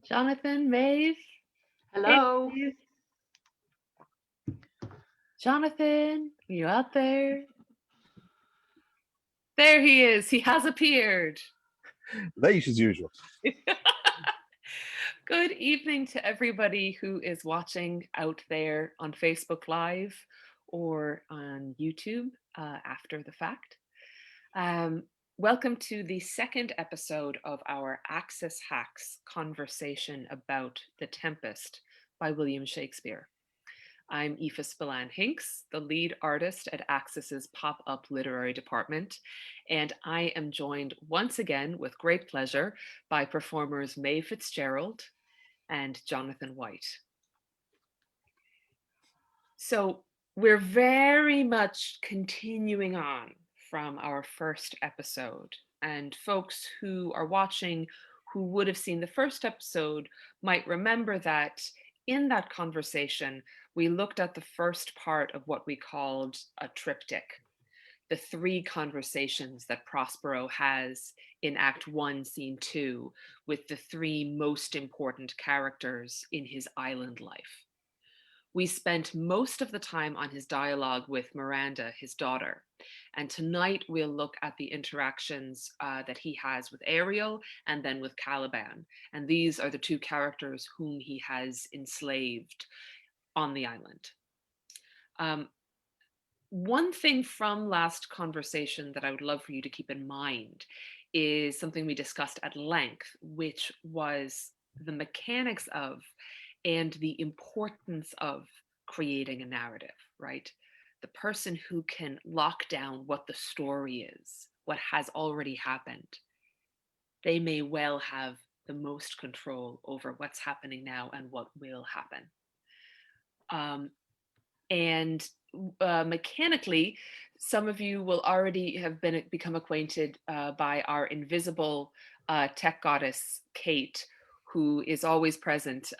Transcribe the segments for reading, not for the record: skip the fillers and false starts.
Jonathan, Maeve. Hey, Hello. Maeve. Jonathan, are you out there? There he is. He has appeared. Late as usual. Good evening to everybody who is watching out there on Facebook Live or on YouTube after the fact. Um, Welcome to the second episode of our Axis Hacks conversation about The Tempest by William Shakespeare. I'm Aoife Spillane-Hinks, the lead artist at Axis's pop-up literary department, and I am joined once again with great pleasure by performers Maeve Fitzgerald and Jonathan White. So we're very much continuing on from our first episode, and folks who are watching who would have seen the first episode might remember that in that conversation, we looked at the first part of what we called a triptych, the three conversations that Prospero has in Act 1, Scene 2, with the three most important characters in his island life. We spent most of the time on his dialogue with Miranda, his daughter. And tonight we'll look at the interactions that he has with Ariel and then with Caliban. And these are the two characters whom he has enslaved on the island. One thing from last conversation that I would love for you to keep in mind is something we discussed at length, which was the mechanics of and the importance of creating a narrative, right? The person who can lock down what the story is, what has already happened, they may well have the most control over what's happening now and what will happen. And mechanically, some of you will already have become acquainted by our invisible tech goddess, Kate, who is always present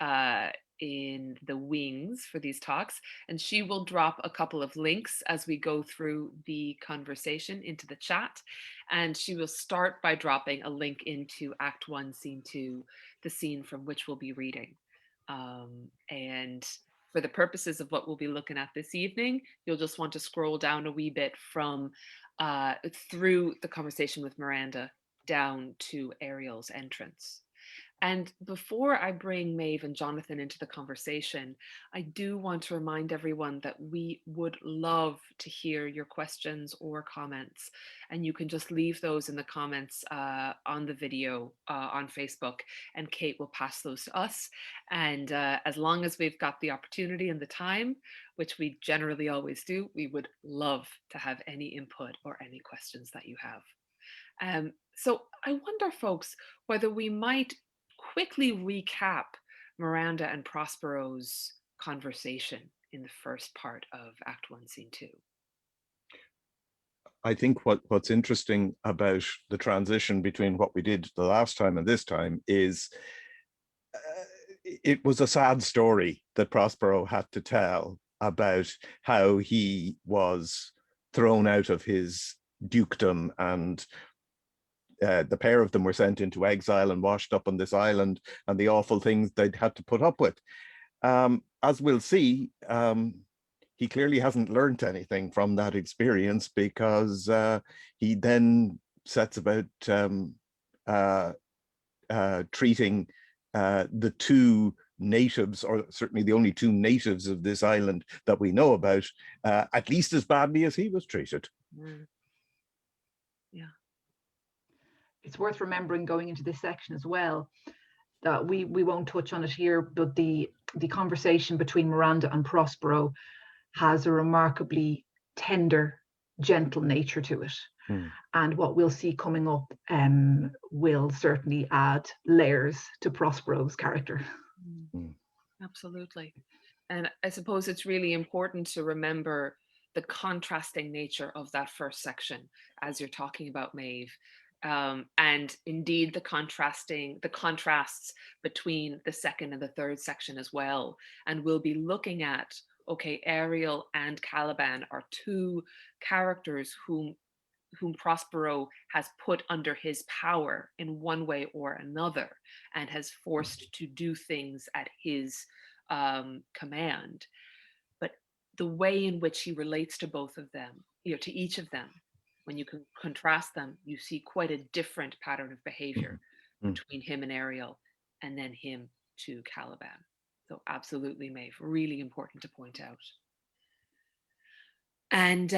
in the wings for these talks. And she will drop a couple of links as we go through the conversation into the chat. And she will start by dropping a link into Act 1, Scene 2, the scene from which we'll be reading. And for the purposes of what we'll be looking at this evening, you'll just want to scroll down a wee bit from through the conversation with Miranda down to Ariel's entrance. And before I bring Maeve and Jonathan into the conversation, I do want to remind everyone that we would love to hear your questions or comments. And you can just leave those in the comments on the video on Facebook, and Kate will pass those to us. And as long as we've got the opportunity and the time, which we generally always do, we would love to have any input or any questions that you have. So I wonder, folks, whether we might quickly recap Miranda and Prospero's conversation in the first part of Act 1, Scene 2. I think what's interesting about the transition between what we did the last time and this time is it was a sad story that Prospero had to tell about how he was thrown out of his dukedom, and the pair of them were sent into exile and washed up on this island, and the awful things they'd had to put up with. As we'll see, he clearly hasn't learned anything from that experience, because he then sets about treating the two natives, or certainly the only two natives of this island that we know about, at least as badly as he was treated. Yeah. It's worth remembering going into this section as well that we won't touch on it here, but the conversation between Miranda and Prospero has a remarkably tender, gentle nature to it. And what we'll see coming up will certainly add layers to Prospero's character. Absolutely. And I suppose it's really important to remember the contrasting nature of that first section as you're talking about Maeve. And indeed the contrasts between the second and the third section as well. And we'll be looking at, okay, Ariel and Caliban are two characters whom whom Prospero has put under his power in one way or another, and has forced to do things at his command. But the way in which he relates to both of them, to each of them, when you can contrast them, you see quite a different pattern of behavior between him and Ariel, and then him to Caliban. So absolutely, Maeve, really important to point out. And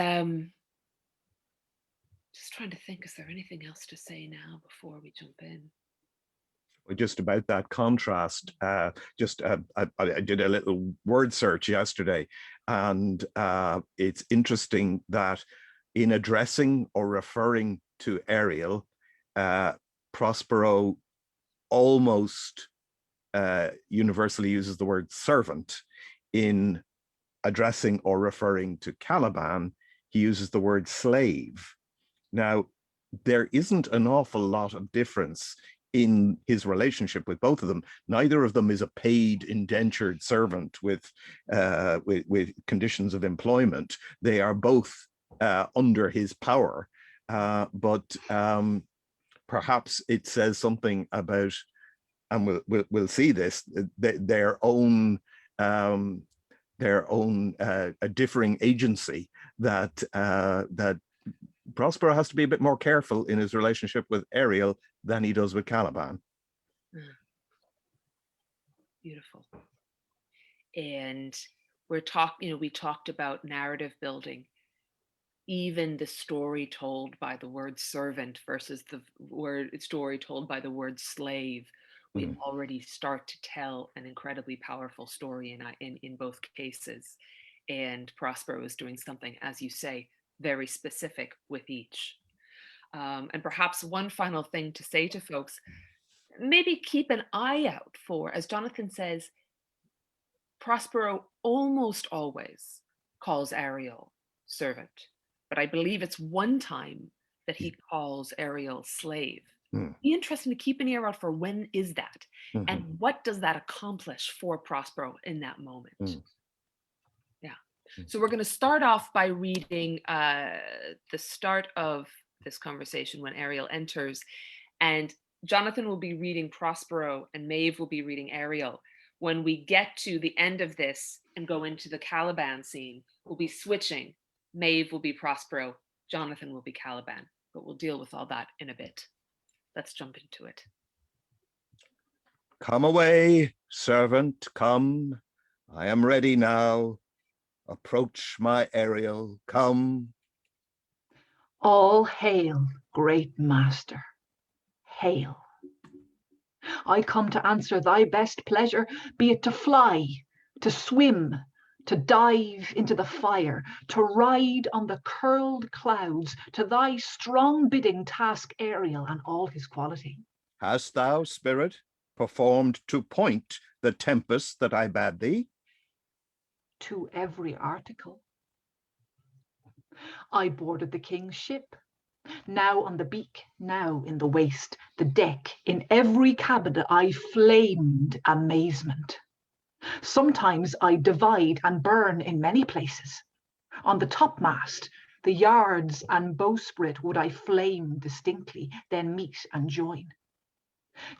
just trying to think, is there anything else to say now before we jump in? Just about that contrast, I did a little word search yesterday, and it's interesting that in addressing or referring to Ariel, Prospero almost universally uses the word servant. In addressing or referring to Caliban, he uses the word slave. Now, there isn't an awful lot of difference in his relationship with both of them. Neither of them is a paid indentured servant with conditions of employment. They are both under his power, but perhaps it says something about, and we'll see this, their own differing agency, that Prospero has to be a bit more careful in his relationship with Ariel than he does with Caliban. Beautiful. And we talked about narrative building. Even the story told by the word servant versus the story told by the word slave, we already start to tell an incredibly powerful story in both cases. And Prospero is doing something, as you say, very specific with each. And perhaps one final thing to say to folks, maybe keep an eye out for, as Jonathan says, Prospero almost always calls Ariel servant, but I believe it's one time that he calls Ariel slave. Be interesting to keep an ear out for when is that, and what does that accomplish for Prospero in that moment. So we're going to start off by reading the start of this conversation when Ariel enters, and Jonathan will be reading Prospero and Maeve will be reading Ariel. When we get to the end of this and go into the Caliban scene, we'll be switching. Maeve will be Prospero, Jonathan will be Caliban, but we'll deal with all that in a bit. Let's jump into it. Come away, servant, come. I am ready now. Approach my Ariel, come. All hail, great master, hail. I come to answer thy best pleasure, be it to fly, to swim, to dive into the fire, to ride on the curled clouds, to thy strong bidding task Ariel and all his quality. Hast thou, spirit, performed to point the tempest that I bade thee? To every article. I boarded the king's ship, now on the beak, now in the waist, the deck, in every cabin I flamed amazement. Sometimes I divide and burn in many places. On the topmast, the yards and bowsprit would I flame distinctly, then meet and join.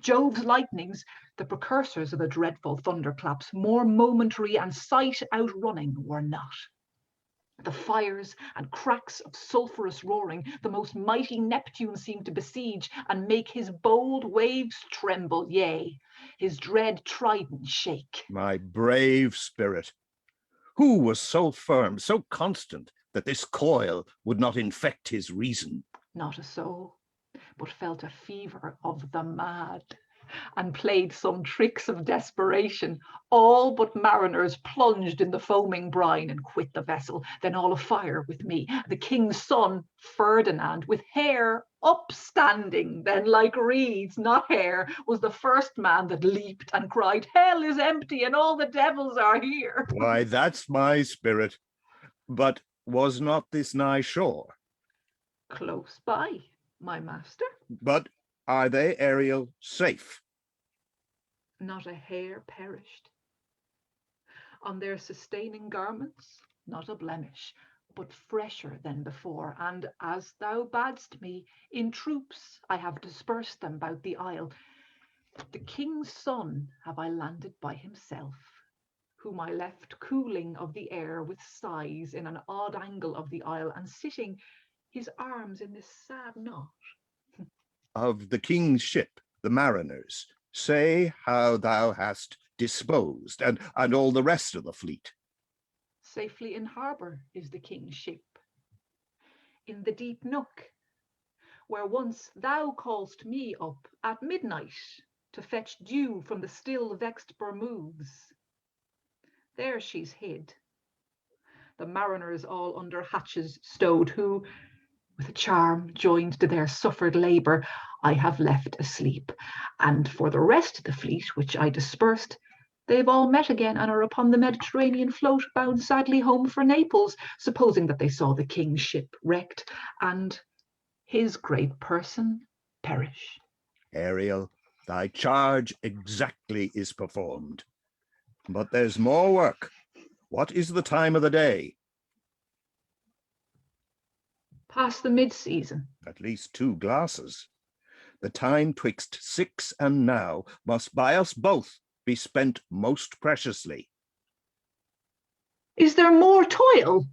Jove's lightnings, the precursors of the dreadful thunderclaps, more momentary and sight outrunning, were not. The fires and cracks of sulphurous roaring, the most mighty Neptune seemed to besiege and make his bold waves tremble, yea, his dread trident shake. My brave spirit, who was so firm, so constant, that this coil would not infect his reason? Not a soul, but felt a fever of the mad, and played some tricks of desperation. All but mariners plunged in the foaming brine and quit the vessel, then all afire with me. The king's son, Ferdinand, with hair upstanding, then like reeds, not hair, was the first man that leaped and cried, hell is empty and all the devils are here. Why, that's my spirit. But was not this nigh shore? Close by, my master. But are they, Ariel, safe? Not a hair perished. On their sustaining garments, not a blemish. but fresher than before, and as thou badst me, in troops I have dispersed them about the isle. The king's son have I landed by himself, whom I left cooling of the air with sighs in an odd angle of the isle, and sitting his arms in this sad knot. Of the king's ship, the mariners, say how thou hast disposed, and all the rest of the fleet. Safely in harbour is the king's ship, in the deep nook, where once thou call'st me up at midnight to fetch dew from the still vexed Bermudes. There she's hid, the mariners all under hatches stowed, who, with a charm joined to their suffered labour, I have left asleep. And for the rest of the fleet, which I dispersed, they've all met again and are upon the Mediterranean float, bound sadly home for Naples, supposing that they saw the king's ship wrecked and his great person perish. Ariel, thy charge exactly is performed. But there's more work. What is the time of the day? Past the mid-season. At least 2 glasses. The time twixt 6 and now must by us both be spent most preciously. Is there more toil?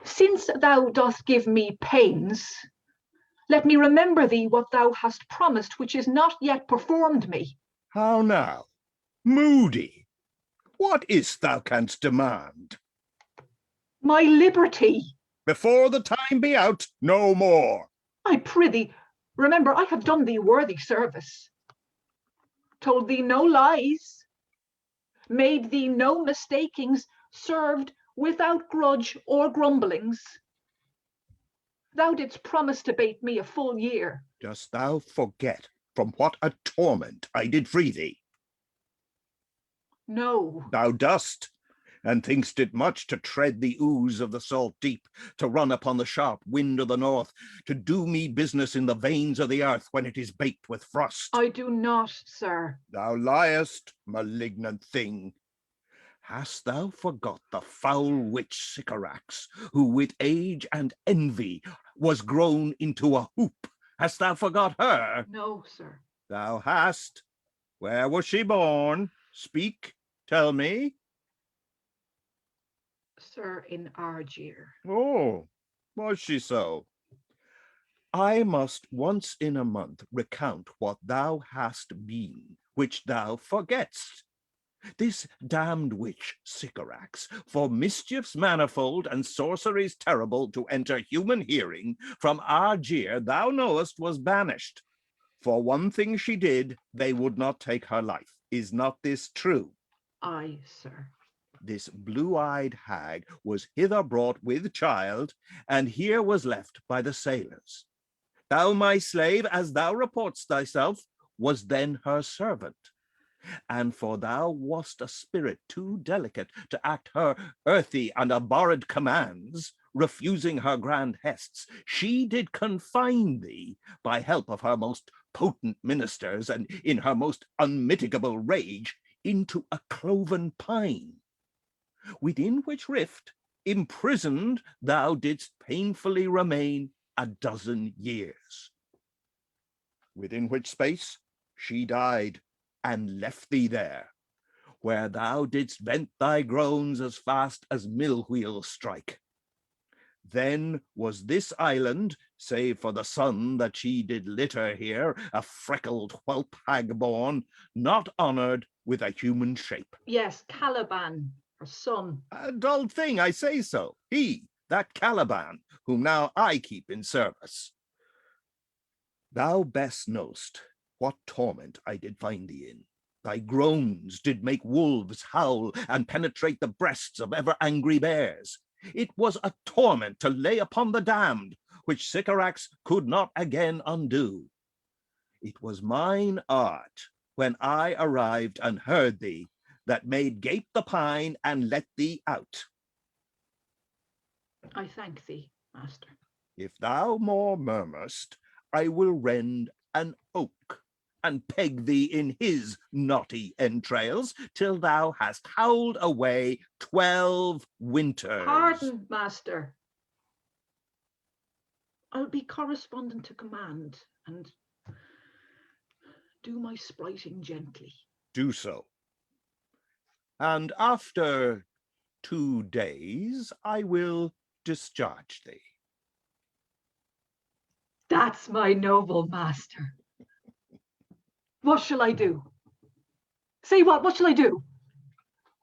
Since thou dost give me pains, let me remember thee what thou hast promised, which is not yet performed me. How now? Moody! What is't thou canst demand? My liberty. Before the time be out, no more. I prithee, remember I have done thee worthy service, told thee no lies, made thee no mistakings, served without grudge or grumblings. Thou didst promise to bate me a full year. Dost thou forget from what a torment I did free thee? No. Thou dost, and think'st it much to tread the ooze of the salt deep, to run upon the sharp wind of the north, to do me business in the veins of the earth when it is baked with frost. I do not, sir. Thou liest, malignant thing. Hast thou forgot the foul witch Sycorax, who with age and envy was grown into a hoop? Hast thou forgot her? No, sir. Thou hast. Where was she born? Speak, tell me. Sir, in Argier. Oh, was she so? I must once in a month recount what thou hast been, which thou forgetst. This damned witch Sycorax, for mischiefs manifold and sorceries terrible to enter human hearing, from Argier thou knowest was banished. For one thing she did, they would not take her life. Is not this true? Aye, sir. This blue-eyed hag was hither brought with child, and here was left by the sailors. Thou, my slave, as thou reportst thyself, was then her servant. And for thou wast a spirit too delicate to act her earthy and abhorred commands, refusing her grand hests, she did confine thee by help of her most potent ministers, and in her most unmitigable rage, into a cloven pine, within which rift, imprisoned, thou didst painfully remain 12 years. Within which space she died, and left thee there, where thou didst vent thy groans as fast as mill wheels strike. Then was this island, save for the son that she did litter here, a freckled whelp hag born, not honoured with a human shape. Yes, Caliban, her son. A dull thing, I say so. He, that Caliban, whom now I keep in service. Thou best knowst what torment I did find thee in. Thy groans did make wolves howl and penetrate the breasts of ever angry bears. It was a torment to lay upon the damned, which Sycorax could not again undo. It was mine art, when I arrived and heard thee, that made gape the pine and let thee out. I thank thee, master. If thou more murmurst, I will rend an oak and peg thee in his knotty entrails till thou hast howled away 12 winters. Pardon, master. I'll be correspondent to command and do my spriting gently. Do so. And after 2 days, I will discharge thee. That's my noble master. What shall I do? Say what shall I do?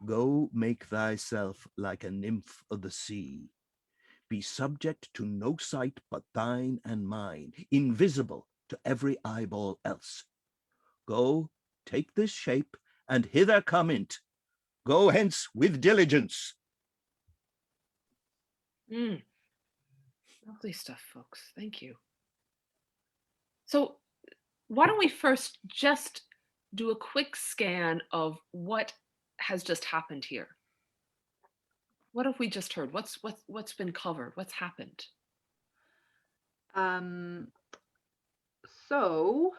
Go make thyself like a nymph of the sea. Be subject to no sight but thine and mine, invisible to every eyeball else. Go, take this shape, and hither come in't. Go hence with diligence. Lovely stuff, folks. Thank you. So why don't we first just do a quick scan of what has just happened here? What have we just heard? What's been covered? What's happened? So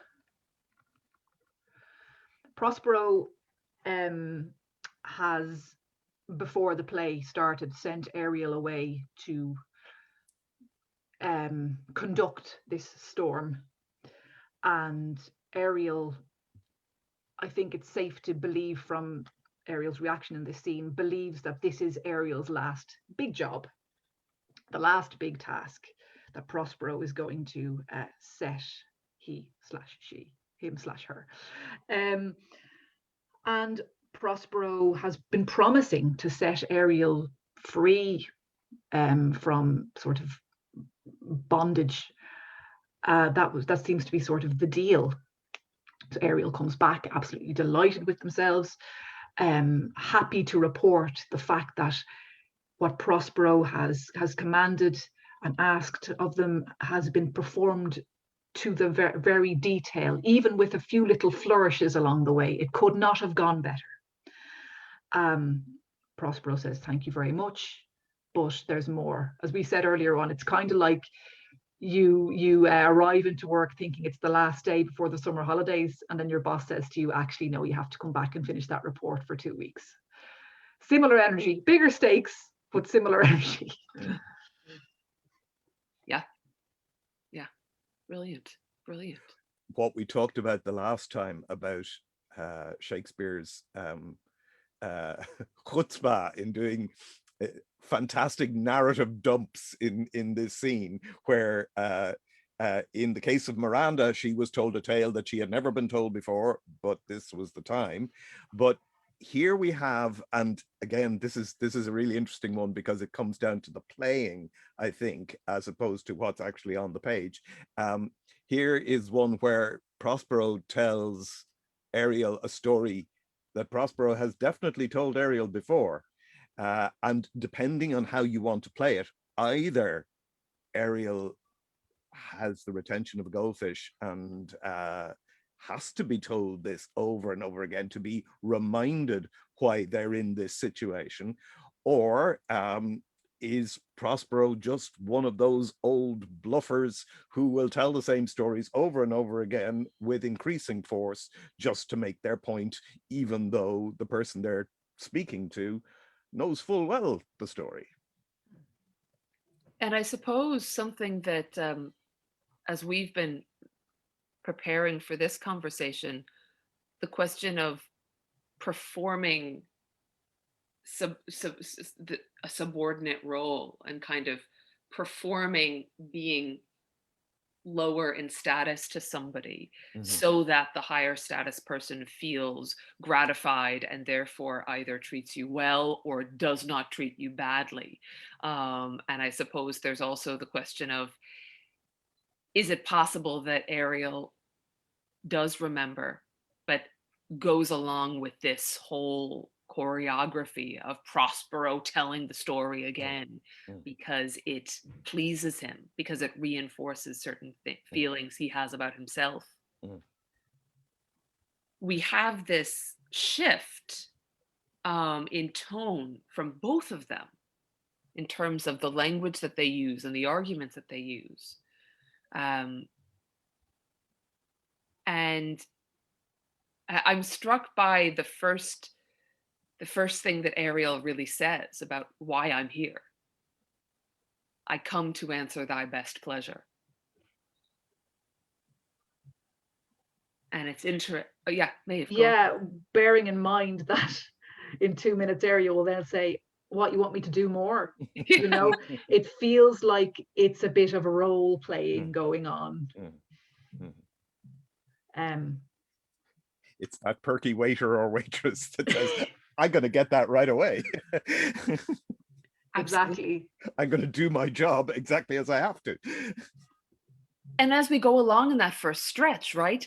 Prospero has, before the play started, sent Ariel away to conduct this storm. And Ariel, I think it's safe to believe from Ariel's reaction in this scene, believes that this is Ariel's last big job, the last big task that Prospero is going to set him/her. And Prospero has been promising to set Ariel free from sort of bondage. That seems to be sort of the deal. So Ariel comes back absolutely delighted with themselves, happy to report the fact that what Prospero has commanded and asked of them has been performed to the very detail, even with a few little flourishes along the way. It could not have gone better. Prospero says, thank you very much, but there's more. As we said earlier on, it's kind of like you arrive into work thinking it's the last day before the summer holidays, and then your boss says to you, actually, no, you have to come back and finish that report for 2 weeks. Similar energy, bigger stakes, but similar energy. Yeah. Brilliant. What we talked about the last time about Shakespeare's chutzpah in doing fantastic narrative dumps in this scene, where in the case of Miranda, she was told a tale that she had never been told before, but this was the time. But here we have, and again, this is a really interesting one because it comes down to the playing, I think, as opposed to what's actually on the page. Here is one where Prospero tells Ariel a story that Prospero has definitely told Ariel before. And depending on how you want to play it, either Ariel has the retention of a goldfish and has to be told this over and over again to be reminded why they're in this situation, or is Prospero just one of those old bluffers who will tell the same stories over and over again with increasing force just to make their point, even though the person they're speaking to knows full well the story? And I suppose something that, as we've been preparing for this conversation, the question of performing a subordinate role and kind of performing being lower in status to somebody, so that the higher status person feels gratified and therefore either treats you well or does not treat you badly. And I suppose there's also the question of, is it possible that Ariel does remember, but goes along with this whole choreography of Prospero telling the story again because it pleases him, because it reinforces certain feelings he has about himself? We have this shift in tone from both of them in terms of the language that they use and the arguments that they use. And I'm struck by the first thing that Ariel really says about why I'm here. I come to answer thy best pleasure. And it's interesting. Yeah, Maeve, go on. Yeah, bearing in mind that in 2 minutes Ariel will then say, what, you want me to do more? You know, it feels like it's a bit of a role playing going on. It's that perky waiter or waitress that says, I'm going to get that right away. Exactly. I'm going to do my job exactly as I have to. And as we go along in that first stretch, right,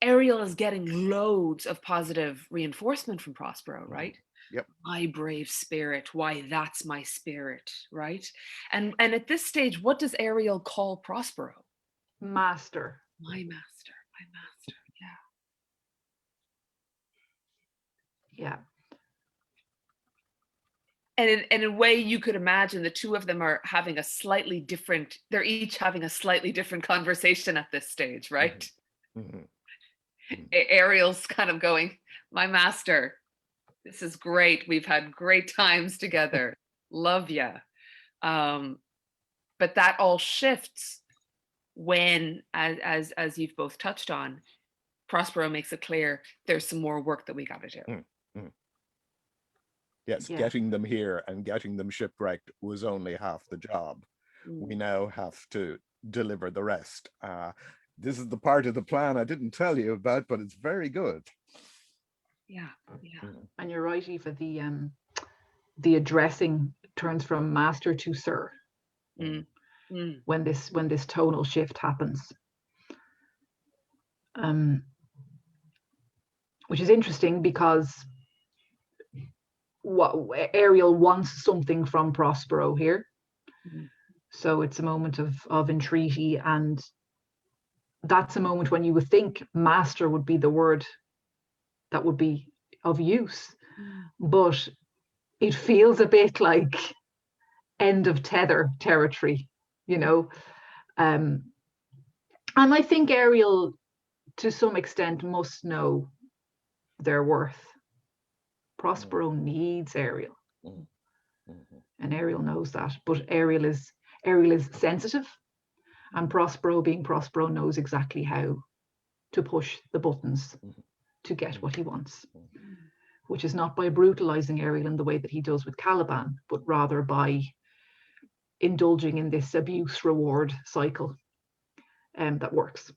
Ariel is getting loads of positive reinforcement from Prospero, right? Yep. My brave spirit, why that's my spirit, right? And at this stage, what does Ariel call Prospero? Master. My master, my master, yeah. Yeah. And in a way, you could imagine the two of them are having a slightly different, they're each having a slightly different conversation at this stage, right? Ariel's kind of going, my master, this is great. We've had great times together. Love ya. But that all shifts when, as you've both touched on, Prospero makes it clear there's some more work that we got to do. Yes, Yeah. getting them here and getting them shipwrecked was only half the job. We now have to deliver the rest. This is the part of the plan I didn't tell you about, but it's very good. Yeah. And you're right, Aoife, the addressing turns from master to sir when this tonal shift happens. Which is interesting because Ariel wants something from Prospero here. So it's a moment of entreaty, and that's a moment when you would think master would be the word that would be of use, but it feels a bit like end of tether territory, you know. And I think Ariel, to some extent, must know their worth. Prospero needs Ariel, and Ariel knows that. But Ariel is sensitive, and Prospero, being Prospero, knows exactly how to push the buttons to get what he wants, which is not by brutalizing Ariel in the way that he does with Caliban, but rather by indulging in this abuse reward cycle that works.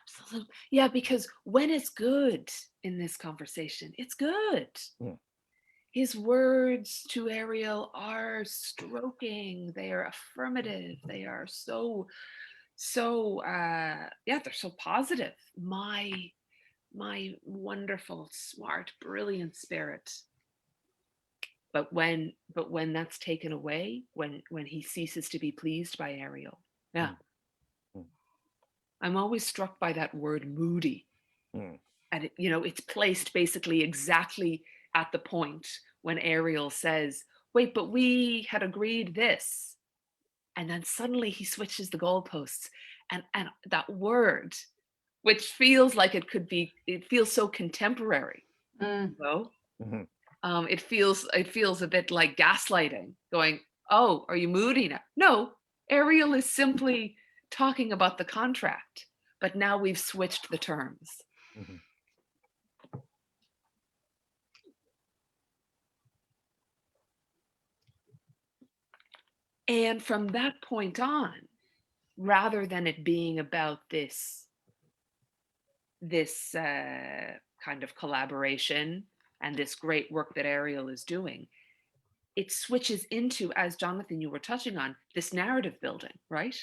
Absolutely. Yeah, because when it's good in this conversation, it's good. His words to Ariel are stroking, they are affirmative, they are so they're so positive. My wonderful, smart, brilliant spirit. But when that's taken away, when he ceases to be pleased by Ariel, I'm always struck by that word moody. And it's placed basically exactly at the point when Ariel says, wait, but we had agreed this. And then suddenly he switches the goalposts, and that word, which feels like it feels so contemporary, you know? It feels a bit like gaslighting, going, oh, are you moody now? No, Ariel is simply talking about the contract, but now we've switched the terms. And from that point on, rather than it being about this kind of collaboration and this great work that Ariel is doing, it switches into, as Jonathan, you were touching on, this narrative building, right?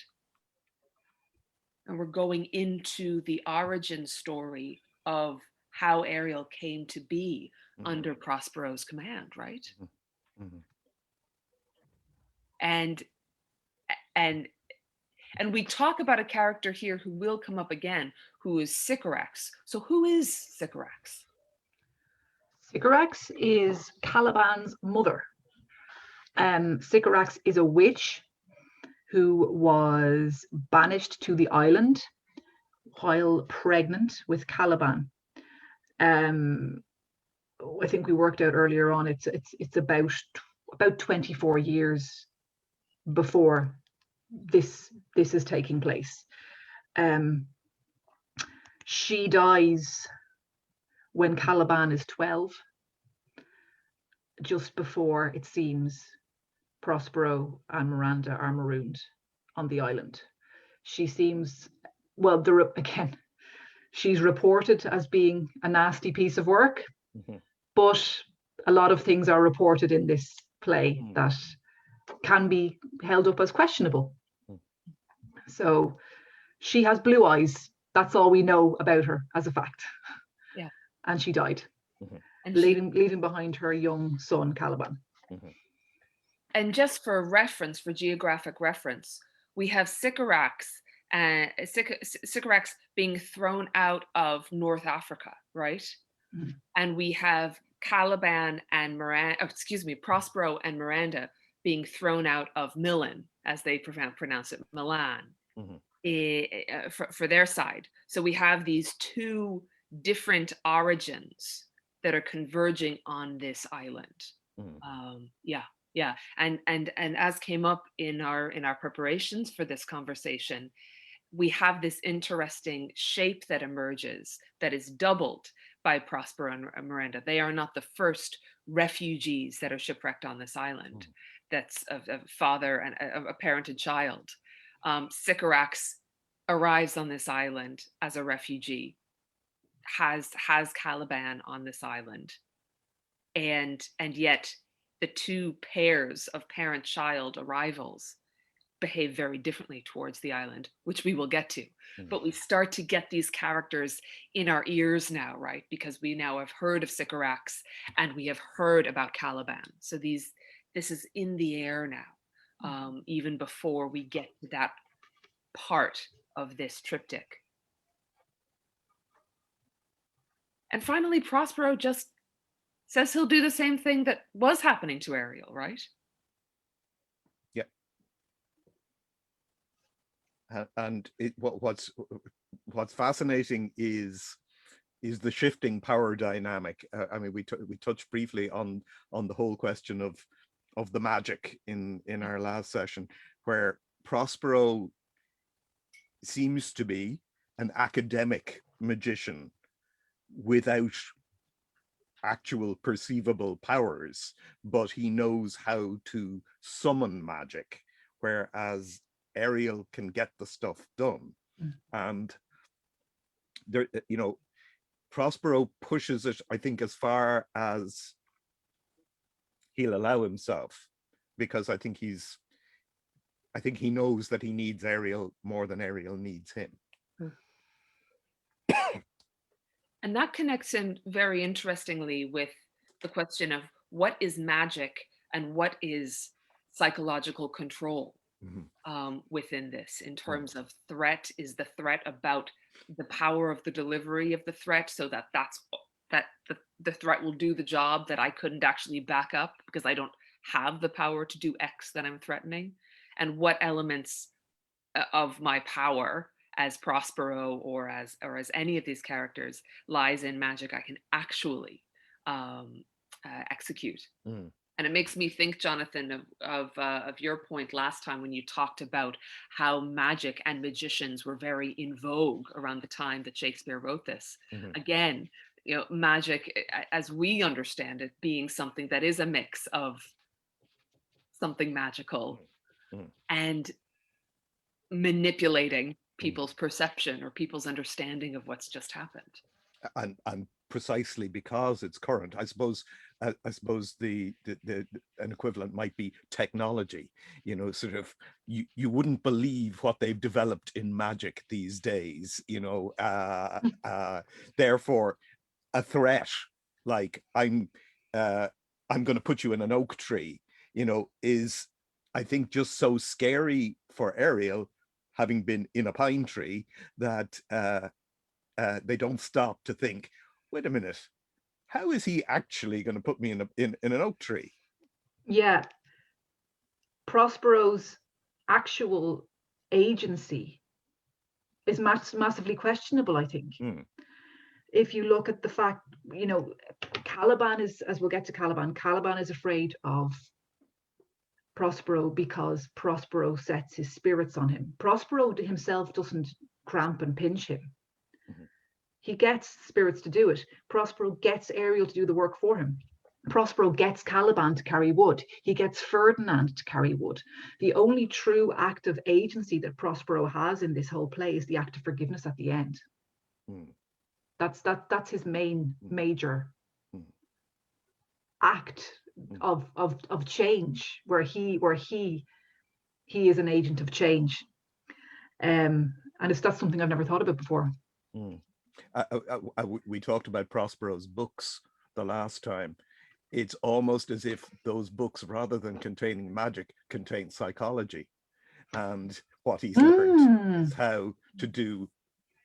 And we're going into the origin story of how Ariel came to be under Prospero's command, right? And we talk about a character here who will come up again, who is Sycorax. So who is Sycorax? Sycorax is Caliban's mother. Sycorax is a witch who was banished to the island while pregnant with Caliban. I think we worked out earlier on, it's about 24 years before this is taking place. She dies when Caliban is 12, just before, it seems, Prospero and Miranda are marooned on the island. She seems, well, again, she's reported as being a nasty piece of work, but a lot of things are reported in this play that can be held up as questionable. So she has blue eyes. That's all we know about her as a fact. Yeah. And she died, and leaving behind her young son, Caliban. And just for reference, for geographic reference, we have Sycorax being thrown out of North Africa, right? And we have Caliban and Prospero and Miranda being thrown out of Milan, as they pronounce it, Milan, for their side. So we have these two different origins that are converging on this island. Yeah, and as came up in our preparations for this conversation, we have this interesting shape that emerges that is doubled by Prospero and Miranda. They are not the first refugees that are shipwrecked on this island. That's a father and a parent and child. Sycorax arrives on this island as a refugee, has Caliban on this island, and yet the two pairs of parent-child arrivals behave very differently towards the island, which we will get to. But we start to get these characters in our ears now, right? Because we now have heard of Sycorax and we have heard about Caliban. So this is in the air now, even before we get to that part of this triptych. And finally, Prospero just says he'll do the same thing that was happening to Ariel, right? Yeah. And what's fascinating is the shifting power dynamic. I mean, we touched briefly on the whole question of the magic in our last session, where Prospero seems to be an academic magician without actual perceivable powers, but he knows how to summon magic, whereas Ariel can get the stuff done. And there, Prospero pushes it, I think, as far as he'll allow himself, because I think he knows that he needs Ariel more than Ariel needs him. And that connects in very interestingly with the question of what is magic and what is psychological control within this, in terms of threat. Is the threat about the power of the delivery of the threat, so that the threat will do the job that I couldn't actually back up because I don't have the power to do X that I'm threatening? And what elements of my power as Prospero or as any of these characters lies in magic I can actually execute? And it makes me think, Jonathan, of your point last time when you talked about how magic and magicians were very in vogue around the time that Shakespeare wrote this. Again, magic, as we understand it, being something that is a mix of something magical and manipulating people's perception or people's understanding of what's just happened. And precisely because it's current, I suppose the an equivalent might be technology. Sort of you wouldn't believe what they've developed in magic these days. Therefore, a threat like I'm going to put you in an oak tree, is, I think, just so scary for Ariel, having been in a pine tree, that they don't stop to think, wait a minute, how is he actually going to put me in an oak tree? Yeah. Prospero's actual agency massively questionable, I think. Mm. If you look at the fact, you know, Caliban is, as we'll get to Caliban is afraid of Prospero because Prospero sets his spirits on him. Prospero himself doesn't cramp and pinch him. Mhm. He gets spirits to do it. Prospero gets Ariel to do the work for him. Prospero gets Caliban to carry wood. He gets Ferdinand to carry wood. The only true act of agency that Prospero has in this whole play is the act of forgiveness at the end. Mm. That's his main major Mm. act of change, where he is an agent of change. And that's something I've never thought about before. Mm. We talked about Prospero's books the last time. It's almost as if those books, rather than containing magic, contain psychology. And what he's learned is how to do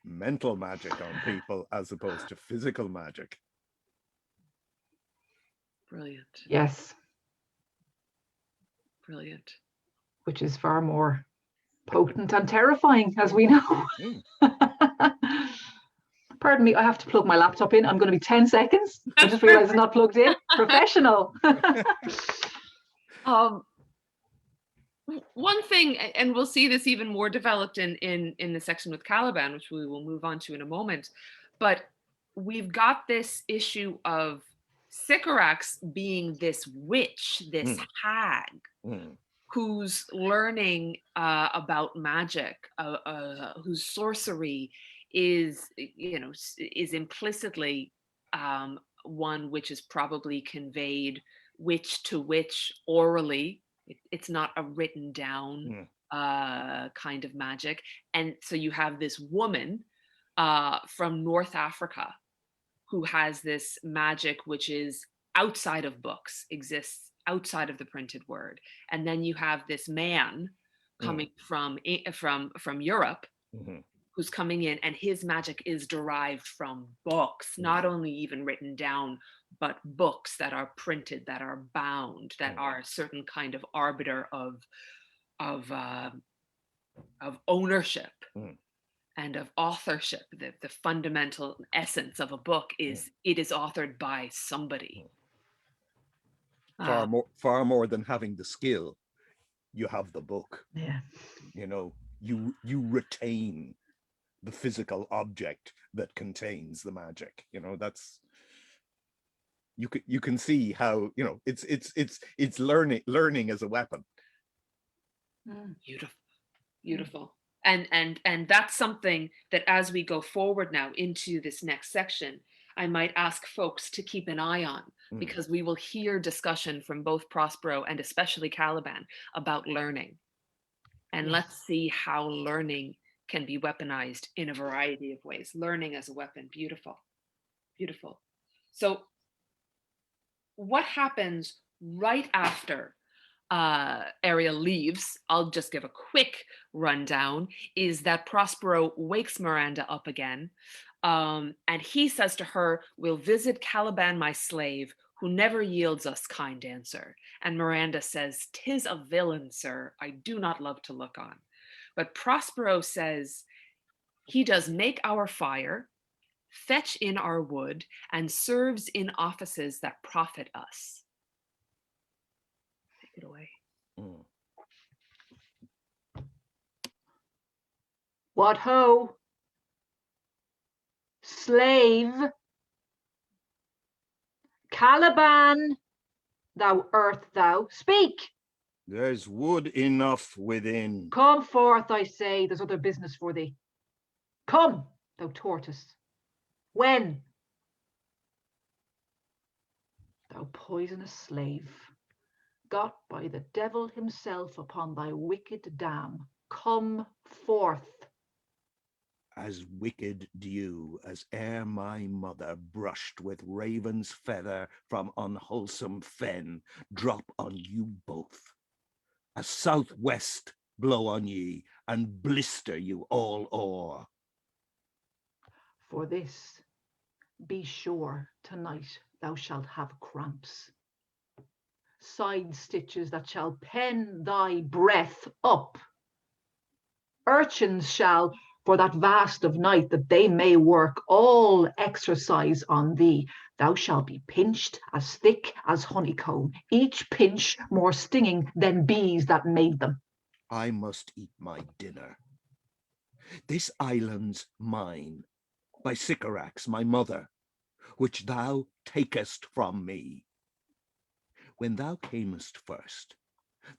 mental magic on people as opposed to physical magic. Brilliant. Yes. Brilliant. Which is far more potent and terrifying, as we know. Mm. Pardon me, I have to plug my laptop in. I'm going to be 10 seconds. I just realized it's not plugged in. Professional. One thing, and we'll see this even more developed in the section with Caliban, which we will move on to in a moment, but we've got this issue of Sycorax being this witch, this hag, who's learning about magic, whose sorcery is, you know, is implicitly one which is probably conveyed witch to witch orally. It's not a written down kind of magic. And so you have this woman from North Africa who has this magic which is outside of books, exists outside of the printed word. And then you have this man coming from Europe, who's coming in, and his magic is derived from books, not only even written down, but books that are printed, that are bound, that are a certain kind of arbiter of ownership and of authorship. The fundamental essence of a book is it is authored by somebody. Far more than having the skill, you have the book. Yeah. You know, you retain the physical object that contains the magic. You know, that's, you can see how, you know, it's learning as a weapon. Beautiful. And that's something that as we go forward now into this next section, I might ask folks to keep an eye on, because we will hear discussion from both Prospero and especially Caliban about learning. And let's see how learning can be weaponized in a variety of ways. Learning as a weapon. Beautiful. Beautiful. So what happens right after Ariel leaves, I'll just give a quick rundown, is that Prospero wakes Miranda up again. And he says to her, "We'll visit Caliban, my slave, who never yields us kind answer." And Miranda says, "'Tis a villain, sir, I do not love to look on." But Prospero says, "He does make our fire, fetch in our wood, and serves in offices that profit us." Take it away. What ho, slave, Caliban, thou speak. There's wood enough within. Come forth, I say, there's other business for thee. Come, thou tortoise. When? Thou poisonous slave, got by the devil himself upon thy wicked dam, come forth. As wicked dew as ere my mother brushed with raven's feather from unwholesome fen, drop on you both. A southwest blow on ye, and blister you all o'er. For this, be sure tonight thou shalt have cramps, side stitches that shall pen thy breath up. Urchins shall for that vast of night, that they may work all exercise on thee. Thou shalt be pinched as thick as honeycomb, each pinch more stinging than bees that made them. I must eat my dinner. This island's mine, by Sycorax, my mother, which thou takest from me. When thou camest first,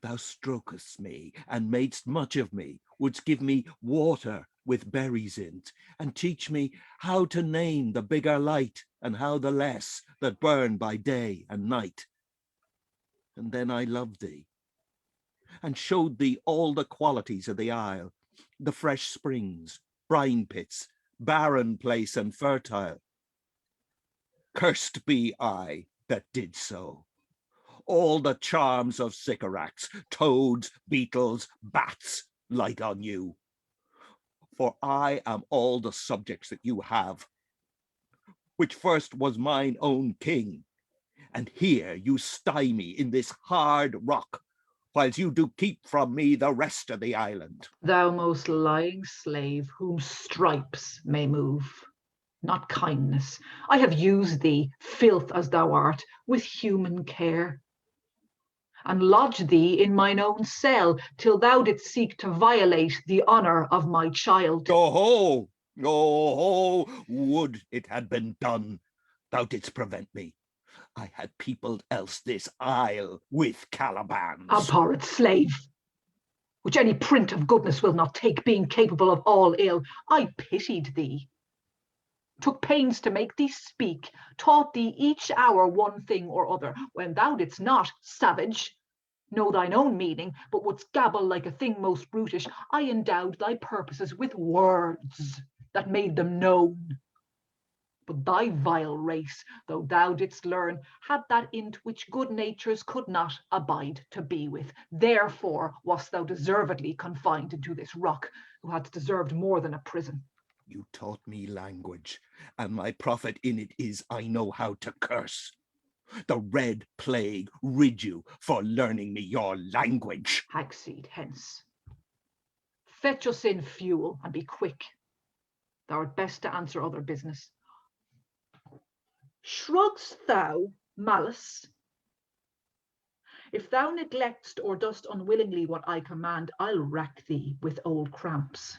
thou strokest me and madest much of me, wouldst give me water with berries in't, and teach me how to name the bigger light and how the less that burn by day and night. And then I loved thee, and showed thee all the qualities of the isle, the fresh springs, brine pits, barren place and fertile. Cursed be I that did so. All the charms of Sycorax, toads, beetles, bats, light on you. For I am all the subjects that you have, which first was mine own king. And here you stye me in this hard rock, whiles you do keep from me the rest of the island. Thou most lying slave, whom stripes may move, not kindness. I have used thee, filth as thou art, with human care, and lodged thee in mine own cell, till thou didst seek to violate the honour of my child. Oh ho, would it had been done. Thou didst prevent me. I had peopled else this isle with Calibans. Abhorred slave, which any print of goodness will not take, being capable of all ill. I pitied thee, took pains to make thee speak, taught thee each hour one thing or other, when thou didst not, savage, know thine own meaning, but wouldst gabble like a thing most brutish. I endowed thy purposes with words that made them known. But thy vile race, though thou didst learn, had that int which good natures could not abide to be with. Therefore wast thou deservedly confined into this rock, who hadst deserved more than a prison. You taught me language, and my profit in it is I know how to curse. The red plague rid you for learning me your language. Hagseed, hence. Fetch us in fuel, and be quick. Thou art best to answer other business. Shrugg'st thou malice? If thou neglect'st or dost unwillingly what I command, I'll rack thee with old cramps.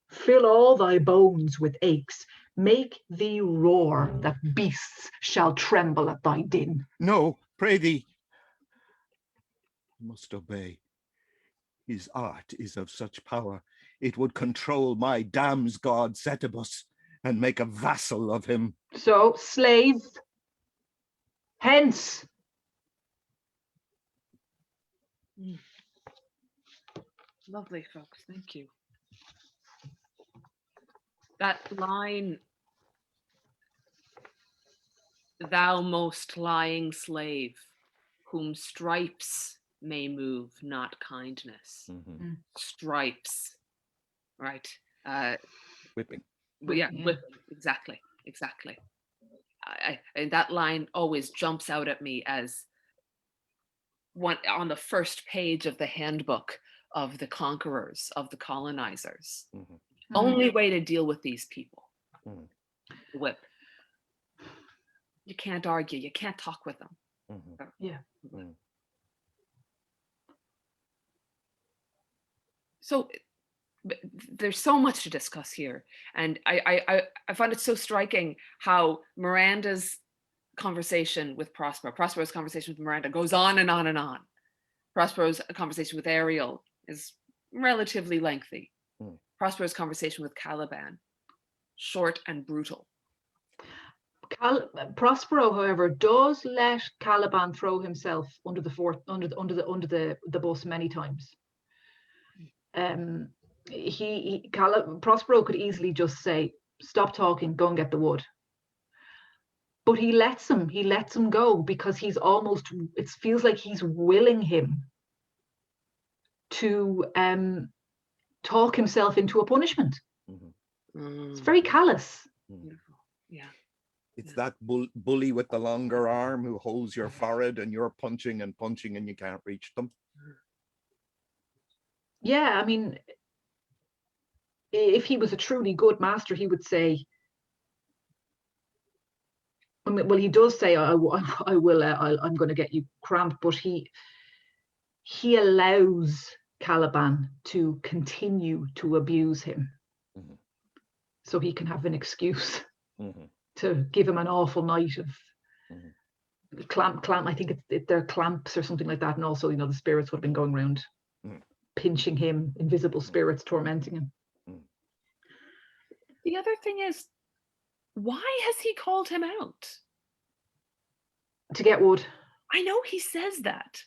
Fill all thy bones with aches, make thee roar that beasts shall tremble at thy din. No, pray thee. I must obey. His art is of such power, it would control my damn's god Setibus and make a vassal of him. So, slave, hence. Lovely, folks. Thank you. That line, thou most lying slave, whom stripes may move, not kindness. Mm-hmm. Stripes, right? Whipping. But yeah, whipping. Exactly. And that line always jumps out at me as one on the first page of the handbook of the conquerors, of the colonizers. Mm-hmm. Only way to deal with these people. Mm-hmm. Whip. You can't argue. You can't talk with them. Mm-hmm. Yeah. Mm-hmm. So there's so much to discuss here, and I find it so striking how Miranda's conversation with Prospero's conversation with Miranda goes on and on and on. Prospero's conversation with Ariel is relatively lengthy. Prospero's conversation with Caliban, short and brutal. Prospero, however, does let Caliban throw himself under the bus many times. Prospero could easily just say, "Stop talking, go and get the wood." But he lets him go, because he's almost, it feels like he's willing him to talk himself into a punishment. Mm-hmm. It's very callous. Beautiful. Yeah. It's that bully with the longer arm who holds your forehead and you're punching and punching and you can't reach them. Yeah, I mean, if he was a truly good master, he would say, I mean, well, he does say, I will, I'm going to get you cramped, but he allows Caliban to continue to abuse him, so he can have an excuse to give him an awful night of clamp. I think they're clamps or something like that, and also, you know, the spirits would have been going around pinching him, invisible spirits tormenting him. The other thing is, why has he called him out? To get wood. I know he says that,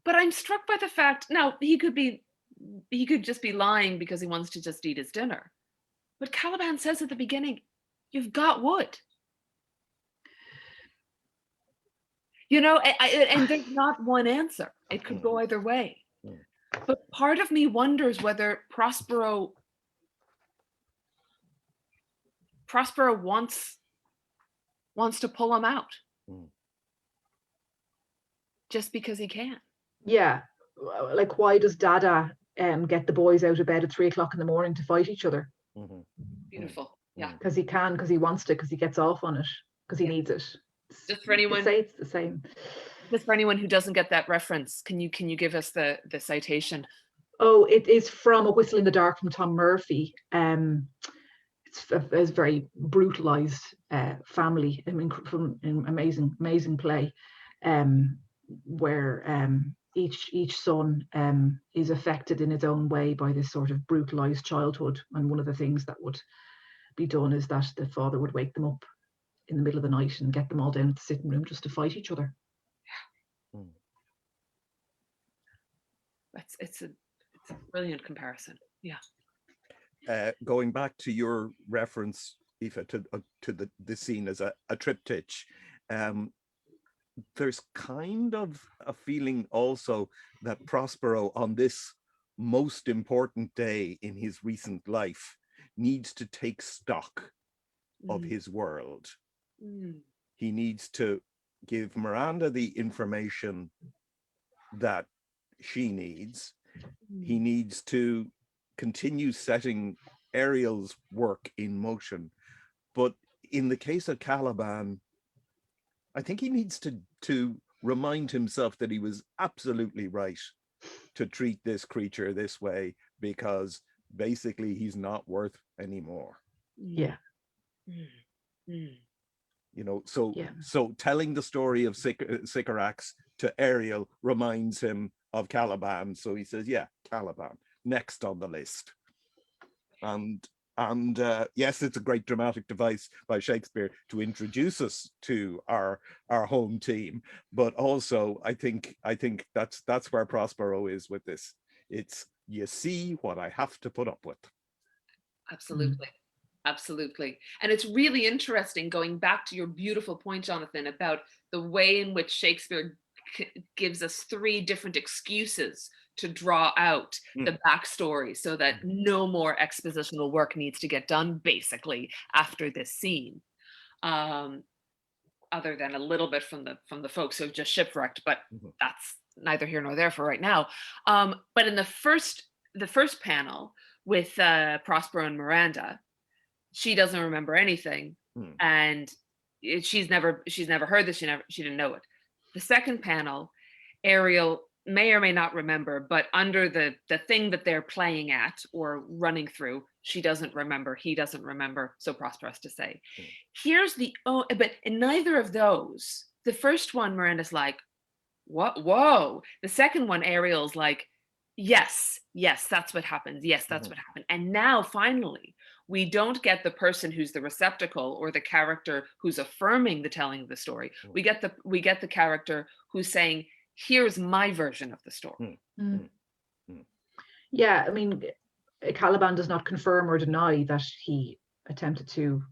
but I'm struck by the fact, now he could just be lying because he wants to just eat his dinner. But Caliban says at the beginning, you've got wood. You know, and there's not one answer. It could go either way. But part of me wonders whether Prospero wants to pull him out. Just because he can. Yeah, like, why does Dada get the boys out of bed at 3 o'clock in the morning to fight each other? Beautiful. Yeah. Because he can, because he wants to, because he gets off on it, because he needs it. Just for anyone, say it's the same. Just for anyone who doesn't get that reference, can you give us the citation? Oh, it is from A Whistle in the Dark from Tom Murphy. It's a very brutalized family. I mean, from an amazing play, where each son is affected in his own way by this sort of brutalized childhood. And one of the things that would be done is that the father would wake them up in the middle of the night and get them all down to the sitting room just to fight each other. It's a brilliant comparison. Yeah. Going back to your reference, Aoife, to the scene as a triptych, there's kind of a feeling also that Prospero, on this most important day in his recent life, needs to take stock of his world. He needs to give Miranda the information that she needs. He needs to continue setting Ariel's work in motion. But in the case of Caliban, I think he needs to remind himself that he was absolutely right to treat this creature this way, because basically he's not worth any more. Yeah. You know, so telling the story of Sycorax to Ariel reminds him of Caliban. So he says, yeah, Caliban, next on the list. And yes, it's a great dramatic device by Shakespeare to introduce us to our home team. But also, I think that's where Prospero is with this. It's, you see what I have to put up with. Absolutely. Absolutely. And it's really interesting, going back to your beautiful point, Jonathan, about the way in which Shakespeare gives us 3 different excuses to draw out the backstory, so that no more expositional work needs to get done, basically, after this scene. Other than a little bit from the folks who have just shipwrecked, but that's neither here nor there for right now. But in the first panel with Prospero and Miranda, she doesn't remember anything, and she's never heard this. She didn't know it. The second panel, Ariel may or may not remember, but under the thing that they're playing at or running through, she doesn't remember. He doesn't remember. So Prospero has to say, here's but in neither of those, the first one, Miranda's like, what? Whoa. The second one, Ariel's like, yes, that's what happens. Yes, that's what happened. And now finally, we don't get the person who's the receptacle or the character who's affirming the telling of the story. We get the character who's saying, here's my version of the story. Yeah, I mean, Caliban does not confirm or deny that he attempted to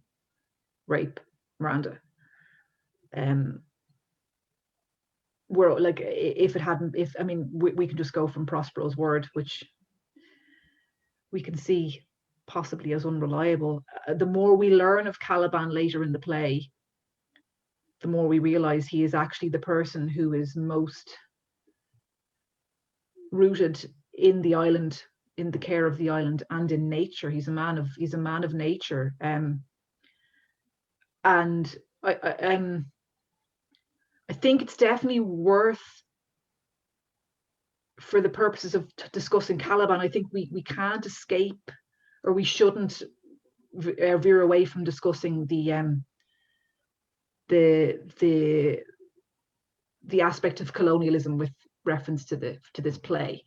rape Miranda. We're like, we can just go from Prospero's word, which we can see possibly as unreliable. The more we learn of Caliban later in the play, the more we realize he is actually the person who is most rooted in the island the care of the island and in nature. He's a man of nature, and I think it's definitely worth, for the purposes of discussing Caliban, I think we can't escape, or we shouldn't veer away from discussing the aspect of colonialism with reference to this play.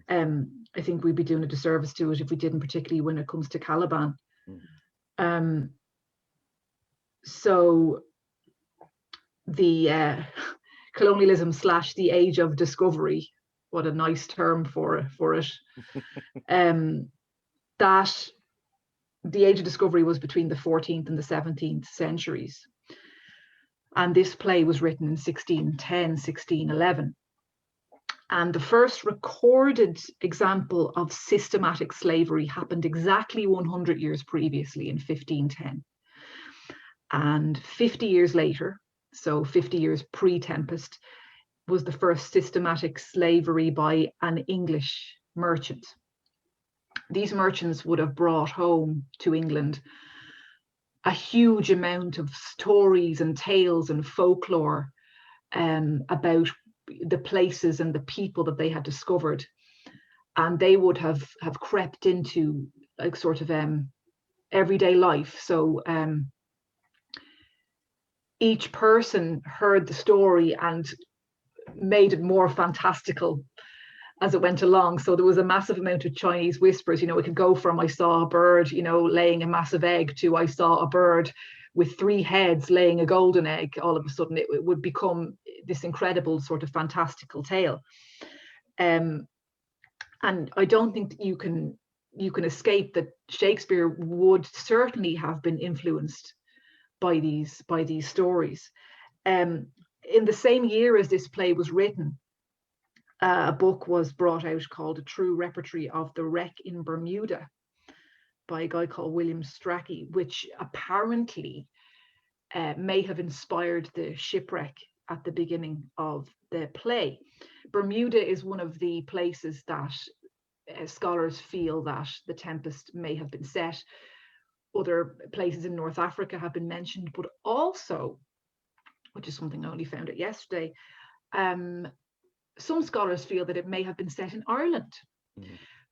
I think we'd be doing a disservice to it if we didn't, particularly when it comes to Caliban. So the colonialism / the age of discovery, what a nice term for it. That the age of discovery was between the 14th and the 17th centuries. And this play was written in 1610, 1611. And the first recorded example of systematic slavery happened exactly 100 years previously in 1510. And 50 years later, so 50 years pre-Tempest, was the first systematic slavery by an English merchant. These merchants would have brought home to England a huge amount of stories and tales and folklore about the places and the people that they had discovered, and they would have crept into like sort of everyday life. So each person heard the story and made it more fantastical as it went along. So there was a massive amount of Chinese whispers. It could go from I saw a bird, laying a massive egg, to I saw a bird with 3 heads laying a golden egg. All of a sudden it would become this incredible sort of fantastical tale. And I don't think you can escape that Shakespeare would certainly have been influenced by these stories. In the same year as this play was written, a book was brought out called A True Repertory of the Wreck in Bermuda by a guy called William Strachey, which apparently may have inspired the shipwreck at the beginning of the play. Bermuda is one of the places that scholars feel that the Tempest may have been set. Other places in North Africa have been mentioned, but also, which is something I only found out yesterday, some scholars feel that it may have been set in Ireland,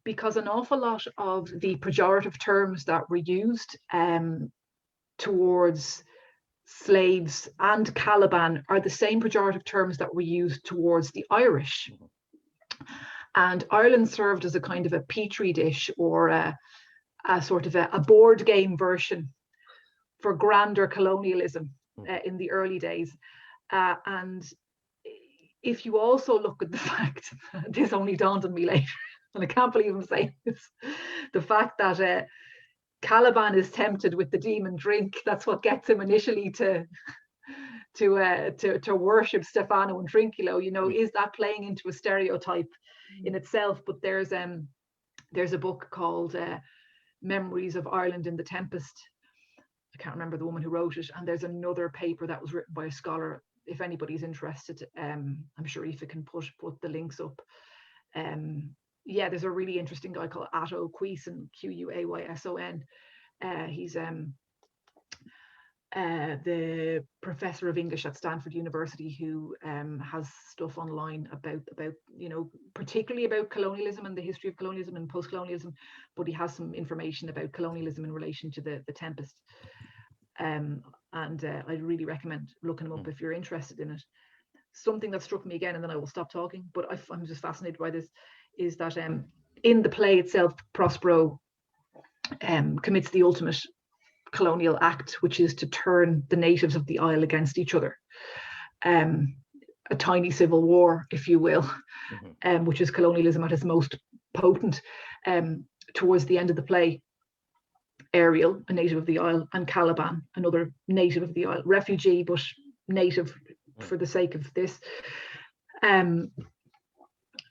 because an awful lot of the pejorative terms that were used towards slaves and Caliban are the same pejorative terms that were used towards the Irish. And Ireland served as a kind of a petri dish, or a sort of a board game version for grander colonialism in the early days. And if you also look at the fact, this only dawned on me later, and I can't believe I'm saying this, the fact that Caliban is tempted with the demon drink. That's what gets him initially to worship Stefano and Trinculo. Is that playing into a stereotype in itself? But there's a book called Memories of Ireland in the Tempest. I can't remember the woman who wrote it, and there's another paper that was written by a scholar. If anybody's interested, I'm sure Aoife can put the links up. There's a really interesting guy called Atto Quayson, Quayson. He's the professor of English at Stanford University, who has stuff online about particularly about colonialism and the history of colonialism and post-colonialism, but he has some information about colonialism in relation to the Tempest. And I'd really recommend looking them up if you're interested in it. Something that struck me again, and then I will stop talking, but I'm just fascinated by this, is that in the play itself, Prospero commits the ultimate colonial act, which is to turn the natives of the Isle against each other. A tiny civil war, if you will, which is colonialism at its most potent. Towards the end of the play, Ariel, a native of the Isle, and Caliban, another native of the Isle, refugee but native for the sake of this,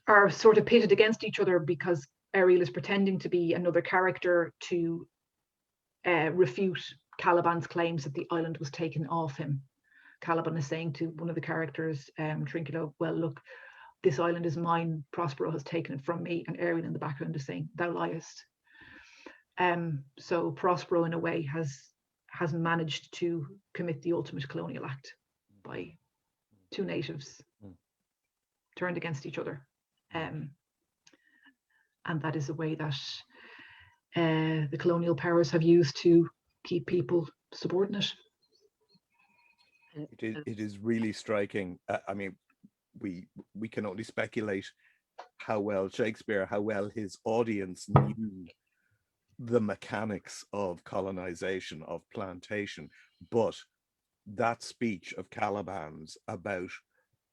are sort of pitted against each other, because Ariel is pretending to be another character to refute Caliban's claims that the island was taken off him. Caliban is saying to one of the characters, Trinculo, well, look, this island is mine, Prospero has taken it from me, and Ariel in the background is saying, thou liest. So Prospero, in a way, has managed to commit the ultimate colonial act by two natives turned against each other. And that is a way that the colonial powers have used to keep people subordinate. It is really striking. I mean, we can only speculate how well Shakespeare, how well his audience knew the mechanics of colonization, of plantation, but that speech of Caliban's about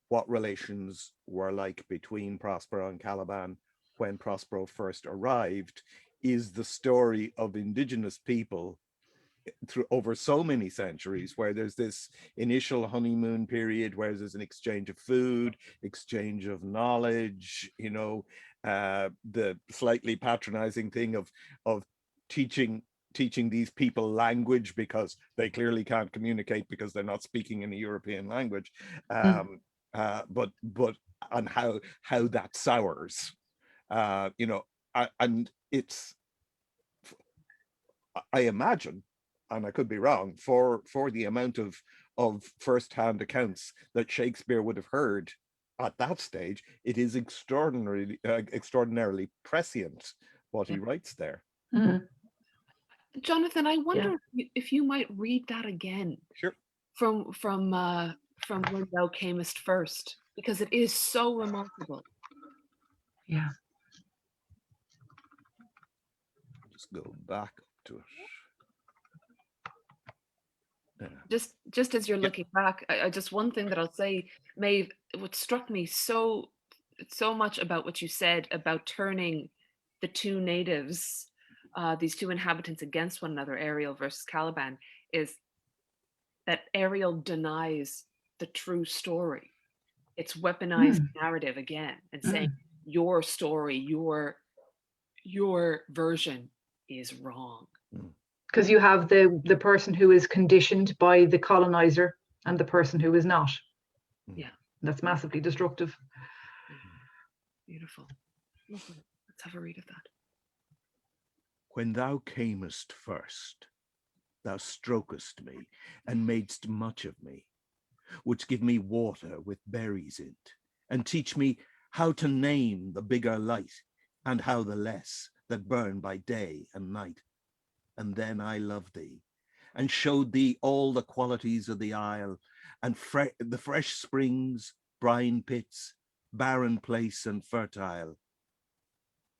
what relations were like between Prospero and Caliban when Prospero first arrived is the story of indigenous people through over so many centuries, where there's this initial honeymoon period where there's an exchange of food, exchange of knowledge, you know, the slightly patronizing thing of teaching these people language because they clearly can't communicate because they're not speaking in a European language, but on how that sours, you know, and it's, I imagine, and I could be wrong, for the amount of first-hand accounts that Shakespeare would have heard at that stage, it is extraordinarily prescient what he writes there. Jonathan, I wonder if you might read that again. Sure. From when thou camest first, because it is so remarkable. Yeah. Just go back to it. Just as you're looking back, I just, one thing that I'll say, Maeve, what struck me so much about what you said about turning the two natives, these two inhabitants, against one another, Ariel versus Caliban, is that Ariel denies the true story. It's weaponized narrative again, and saying your story, your version is wrong. Because you have the person who is conditioned by the colonizer and the person who is not. Yeah. That's massively destructive. Beautiful. Lovely. Let's have a read of that. When thou camest first, thou strokest me and madest much of me, wouldst give me water with berries in't, and teach me how to name the bigger light and how the less that burn by day and night. And then I loved thee, and showed thee all the qualities of the isle, and the fresh springs, brine pits, barren place and fertile.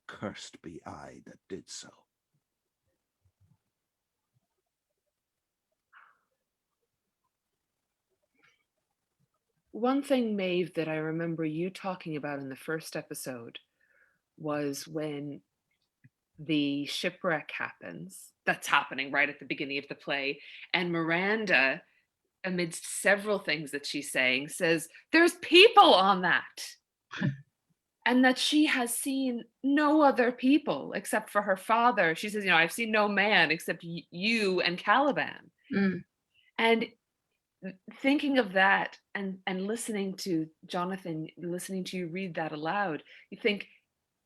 Cursed be I that did so. One thing, Maeve, that I remember you talking about in the first episode was when the shipwreck happens. That's happening right at the beginning of the play. And Miranda, amidst several things that she's saying, says, there's people on that. And that she has seen no other people except for her father. She says, you know, I've seen no man except you and Caliban. And thinking of that and listening to Jonathan, listening to you read that aloud, you think,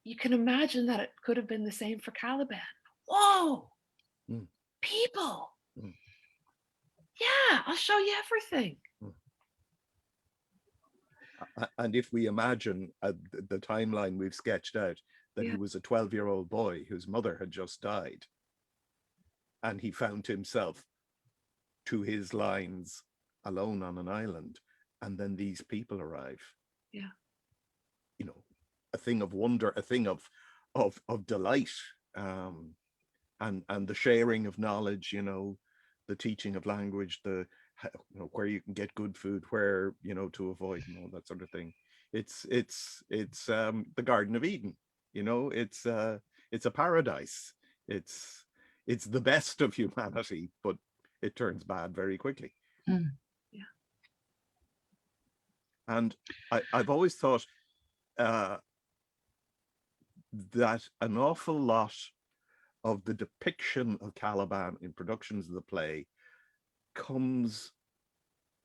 you can imagine that it could have been the same for Caliban. Whoa, people. Yeah, I'll show you everything. And if we imagine the timeline we've sketched out, that he was a 12-year-old boy whose mother had just died, and he found himself, to his lines, alone on an island, and then these people arrive. Yeah. You know, a thing of wonder, a thing of delight, and the sharing of knowledge, you know, the teaching of language, the, you know, where you can get good food, where, you know, to avoid, and all that sort of thing. It's the Garden of Eden, you know, it's a paradise. It's the best of humanity, but it turns bad very quickly. Yeah. And I've always thought that an awful lot of the depiction of Caliban in productions of the play comes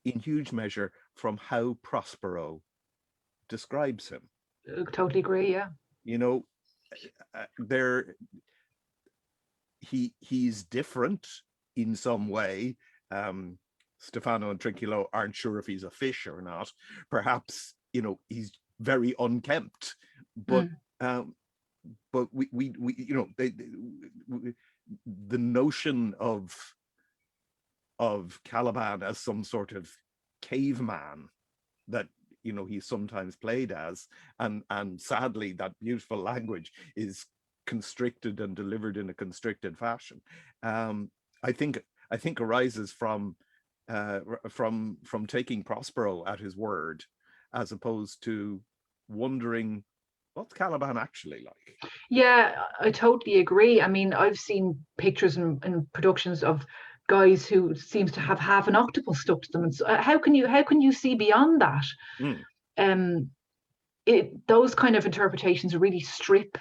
in huge measure from how Prospero describes him. I totally agree. Yeah. You know, he's different in some way. Stefano and Trinculo aren't sure if he's a fish or not. Perhaps, you know, he's very unkempt, but we you know, the notion of Caliban as some sort of caveman that, you know, he's sometimes played as, and sadly that beautiful language is constricted and delivered in a constricted fashion, I think arises from taking Prospero at his word, as opposed to wondering what's Caliban actually like. Yeah, I totally agree. I mean, I've seen pictures and productions of guys who seems to have half an octopus stuck to them, and so, how can you see beyond that? Those kind of interpretations really strip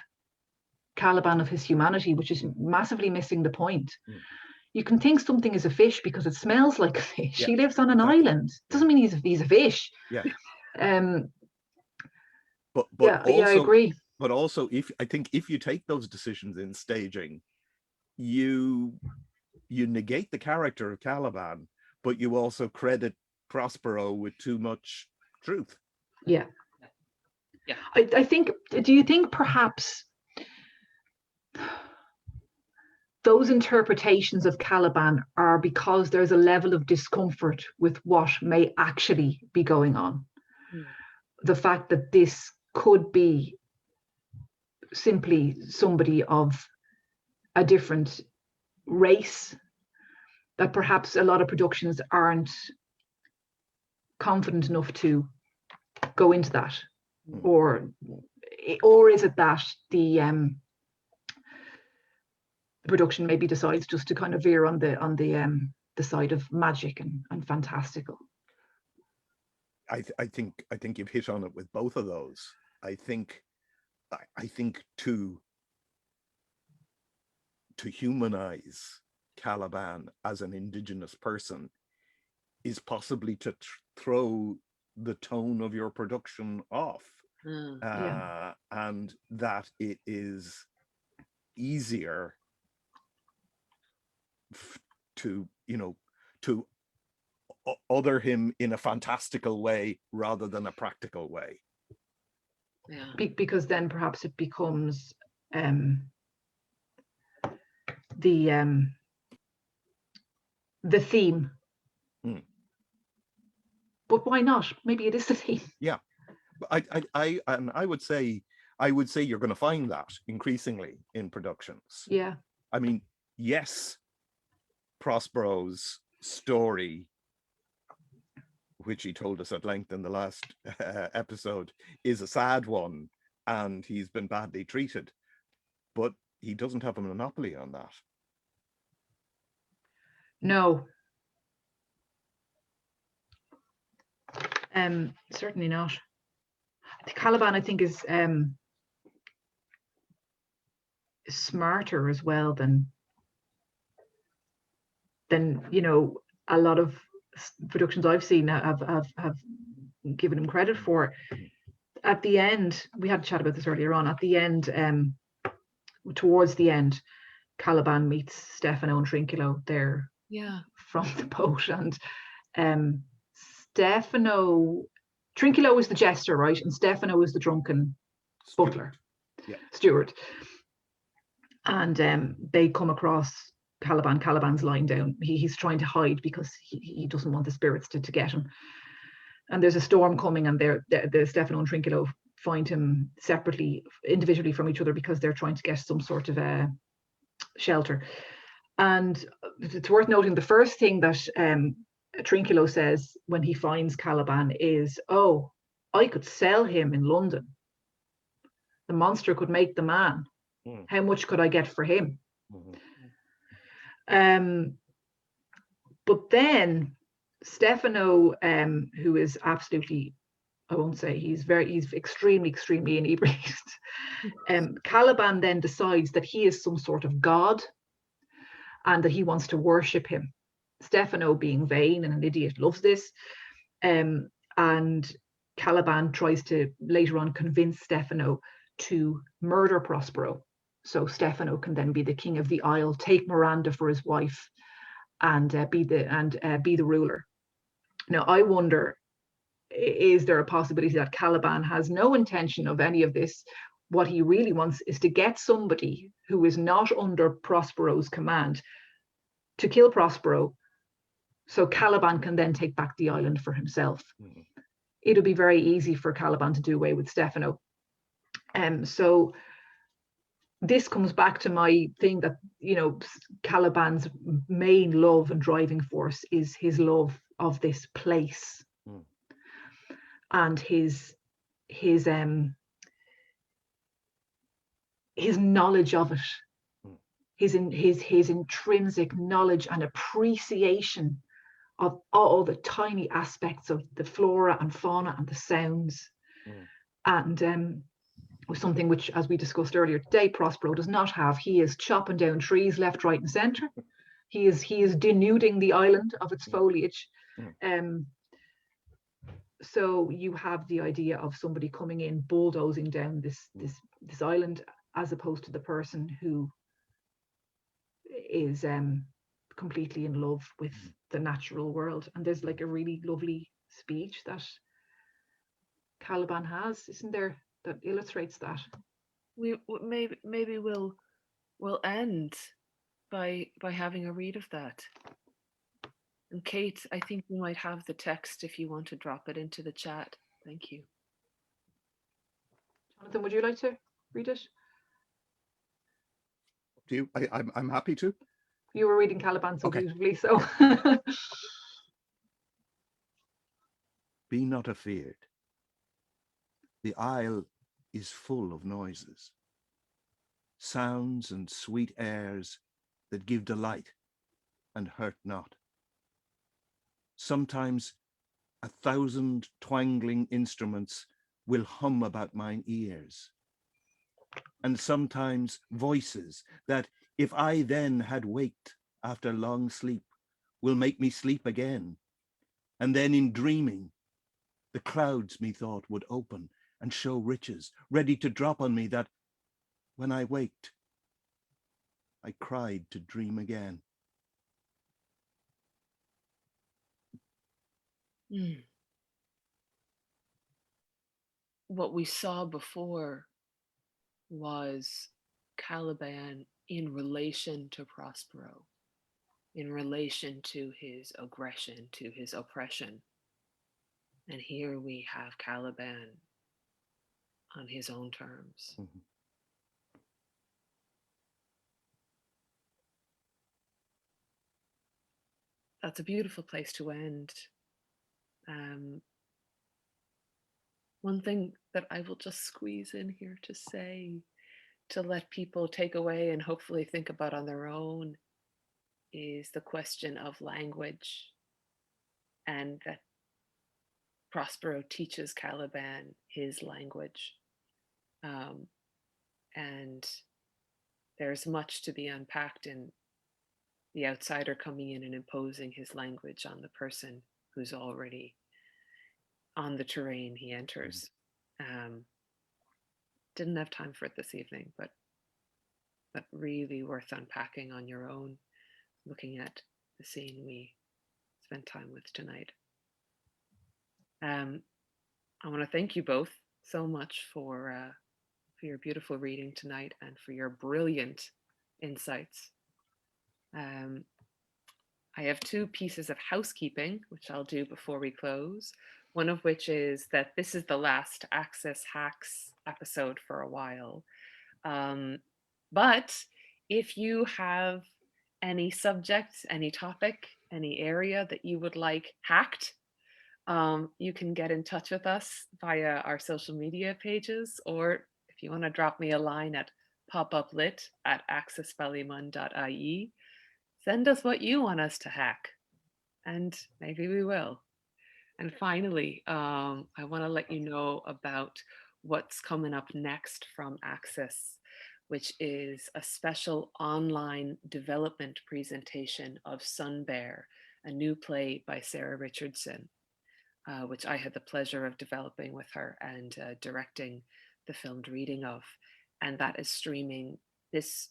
Caliban of his humanity, which is massively missing the point. You can think something is a fish because it smells like a fish. He lives on an island. Doesn't mean he's a fish. Yeah. But also, I agree. But also, if you take those decisions in staging, you negate the character of Caliban, but you also credit Prospero with too much truth. Yeah. I think. Do you think perhaps those interpretations of Caliban are because there's a level of discomfort with what may actually be going on? The fact that this could be simply somebody of a different race, that perhaps a lot of productions aren't confident enough to go into that, or is it that the production maybe decides just to kind of veer on the side of magic and fantastical? I think you've hit on it with both of those. I think to humanize Caliban as an indigenous person is possibly to throw the tone of your production off, and that it is easier to other him in a fantastical way rather than a practical way. Because then perhaps it becomes the theme. But why not? Maybe it is the theme. Yeah, but I would say you're going to find that increasingly in productions. Yeah. I mean, yes, Prospero's story, which he told us at length in the last episode, is a sad one, and he's been badly treated, but he doesn't have a monopoly on that. No. Certainly not. Caliban, I think, is smarter as well than you know, a lot of productions I've seen have given him credit for. At the end, we had a chat about this earlier on. At the end, towards the end, Caliban meets Stefano and Trinculo there from the boat, and Trinculo is the jester, right? And Stefano is the drunken butler, steward. And they come across Caliban. Caliban's lying down. He's trying to hide because he doesn't want the spirits to get him. And there's a storm coming, and the Stefano and Trinculo find him individually from each other, because they're trying to get some sort of shelter. And it's worth noting, the first thing that Trinculo says when he finds Caliban is, "Oh, I could sell him in London. The monster could make the man. How much could I get for him?" But then Stefano, who is absolutely, I won't say he's extremely, extremely inebriated. Caliban then decides that he is some sort of god, and that he wants to worship him. Stefano, being vain and an idiot, loves this, and Caliban tries to later on convince Stefano to murder Prospero, so Stefano can then be the king of the Isle, take Miranda for his wife, and be the ruler. Now, I wonder, is there a possibility that Caliban has no intention of any of this? What he really wants is to get somebody who is not under Prospero's command to kill Prospero, so Caliban can then take back the island for himself. Mm-hmm. It'll be very easy for Caliban to do away with Stefano. So this comes back to my thing that, you know, Caliban's main love and driving force is his love of this place, and his knowledge of it, his intrinsic knowledge and appreciation of all the tiny aspects of the flora and fauna and the sounds. And was something which, as we discussed earlier today, Prospero does not have. He is chopping down trees left, right, and centre. He is denuding the island of its foliage. So you have the idea of somebody coming in, bulldozing down this island, as opposed to the person who is completely in love with the natural world. And there's like a really lovely speech that Caliban has, isn't there, that illustrates that? Maybe we'll end by having a read of that. And Kate, I think we might have the text if you want to drop it into the chat. Thank you. Jonathan, would you like to read it? Do you? I'm happy to. You were reading Caliban so beautifully, so. Be not afeard. The isle is full of noises, sounds and sweet airs that give delight and hurt not. Sometimes 1,000 twangling instruments will hum about mine ears, and sometimes voices that, if I then had waked after long sleep, will make me sleep again. And then in dreaming, the clouds methought would open and show riches ready to drop on me, that when I waked, I cried to dream again. What we saw before was Caliban in relation to Prospero, in relation to his aggression, to his oppression. And here we have Caliban on his own terms. That's a beautiful place to end. One thing that I will just squeeze in here to say, to let people take away and hopefully think about on their own, is the question of language, and that Prospero teaches Caliban his language. And there's much to be unpacked in the outsider coming in and imposing his language on the person who's already on the terrain he enters. Didn't have time for it this evening, but really worth unpacking on your own, looking at the scene we spent time with tonight. I want to thank you both so much for your beautiful reading tonight and for your brilliant insights. I have two pieces of housekeeping, which I'll do before we close. One of which is that this is the last Access Hacks episode for a while. But if you have any subject, any topic, any area that you would like hacked, you can get in touch with us via our social media pages, or if you want to drop me a line at popuplit@accessballymun.ie, send us what you want us to hack, and maybe we will. And finally, I want to let you know about what's coming up next from Access, which is a special online development presentation of Sun Bear, a new play by Sarah Richardson. which I had the pleasure of developing with her and directing the filmed reading of. And that is streaming this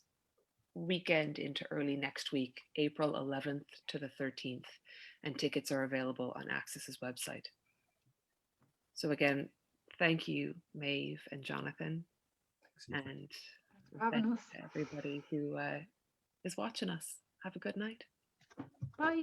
weekend into early next week, April 11th to the 13th. And tickets are available on Access's website. So again, thank you, Maeve and Jonathan. Thanks, Aoife. And for having thanks us. to everybody who is watching us. Have a good night. Bye.